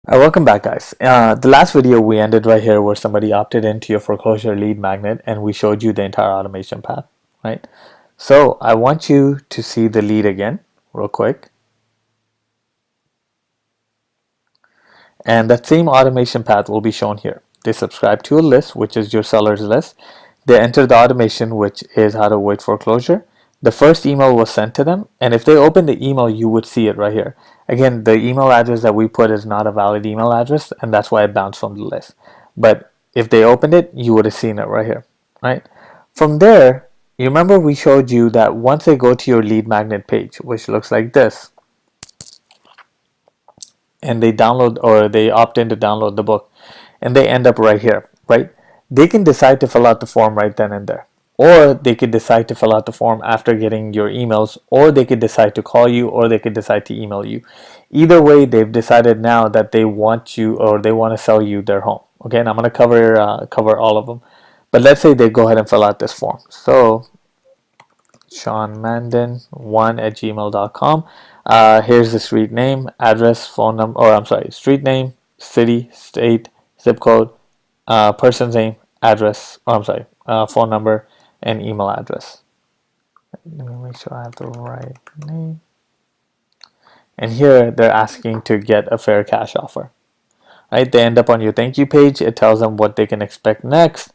Welcome back, guys. The last video we ended right here where somebody opted into your foreclosure lead magnet and we showed you the entire automation path, right? So I want you to see the lead again real quick. And that same automation path will be shown here. They subscribe to a list, which is your seller's list. They enter the automation, which is how to avoid foreclosure. The first email was sent to them, and if they open the email, you would see it right here. Again, the email address that we put is not a valid email address, and that's why it bounced from the list. But if they opened it, you would have seen it right here, right? From there, you remember we showed you that once they go to your lead magnet page, which looks like this, and they download or they opt in to download the book, and they end up right here, right? They can decide to fill out the form right then and there, or they could decide to fill out the form after getting your emails, or they could decide to call you, or they could decide to email you. Either way, they've decided now that they want you or they want to sell you their home. Okay, and I'm going to cover all of them, but let's say they go ahead and fill out this form. So seanmandon1@gmail.com. Here's the street name, address, phone number, or I'm sorry, street name, city, state, zip code, person's name, address, or I'm sorry, phone number, and email address. Let me make sure I have the right name. And here they're asking to get a fair cash offer. Right? They end up on your thank you page. It tells them what they can expect next.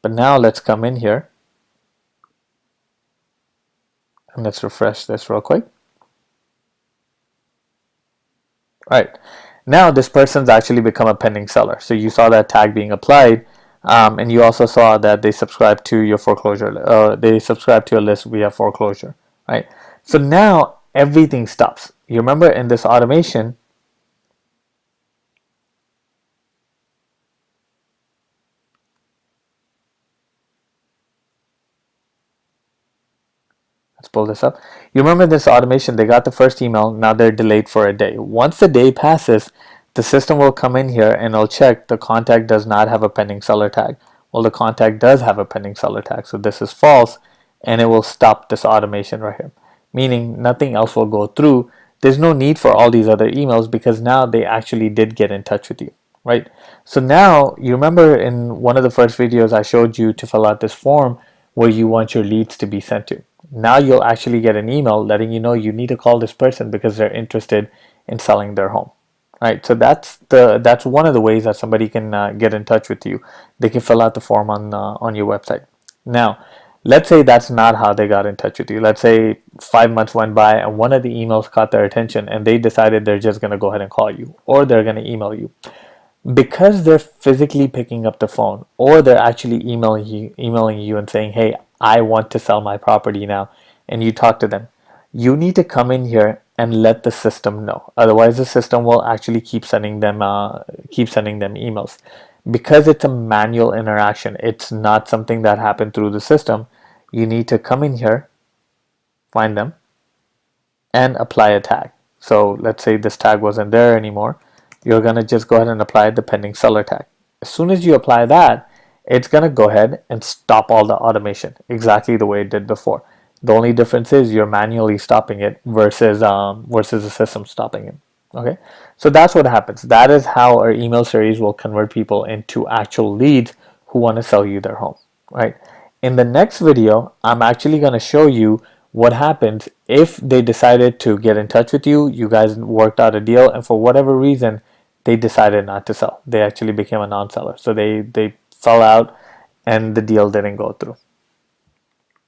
But now let's come in here and let's refresh this real quick. All right, now this person's actually become a pending seller. So you saw that tag being applied, and you also saw that they subscribed to your foreclosure. They subscribed to a list via foreclosure, right? So now everything stops. You remember in this automation, let's pull this up. You remember this automation, they got the first email, now they're delayed for a day. Once the day passes, the system will come in here and it'll check the contact does not have a pending seller tag. Well, the contact does have a pending seller tag, so this is false, and it will stop this automation right here, meaning nothing else will go through. There's no need for all these other emails because now they actually did get in touch with you, right? So now you remember in one of the first videos I showed you to fill out this form where you want your leads to be sent to. Now you'll actually get an email letting you know you need to call this person because they're interested in selling their home. Right, so that's one of the ways that somebody can get in touch with you. They can fill out the form on your website. Now, let's say that's not how they got in touch with you. Let's say 5 months went by and one of the emails caught their attention and they decided they're just going to go ahead and call you, or they're going to email you. Because they're physically picking up the phone, or they're actually emailing you and saying, hey, I want to sell my property now, and you talk to them, you need to come in here and let the system know. Otherwise, the system will actually keep sending them emails. Because it's a manual interaction, it's not something that happened through the system. You need to come in here, find them, and apply a tag. So let's say this tag wasn't there anymore. You're going to just go ahead and apply the pending seller tag. As soon as you apply that, it's going to go ahead and stop all the automation exactly the way it did before. The only difference is you're manually stopping it versus the system stopping it. Okay, so that's what happens. That is how our email series will convert people into actual leads who want to sell you their home. Right. In the next video, I'm actually going to show you what happens if they decided to get in touch with you. You guys worked out a deal, and for whatever reason, they decided not to sell. They actually became a non-seller. So they fell out, and the deal didn't go through.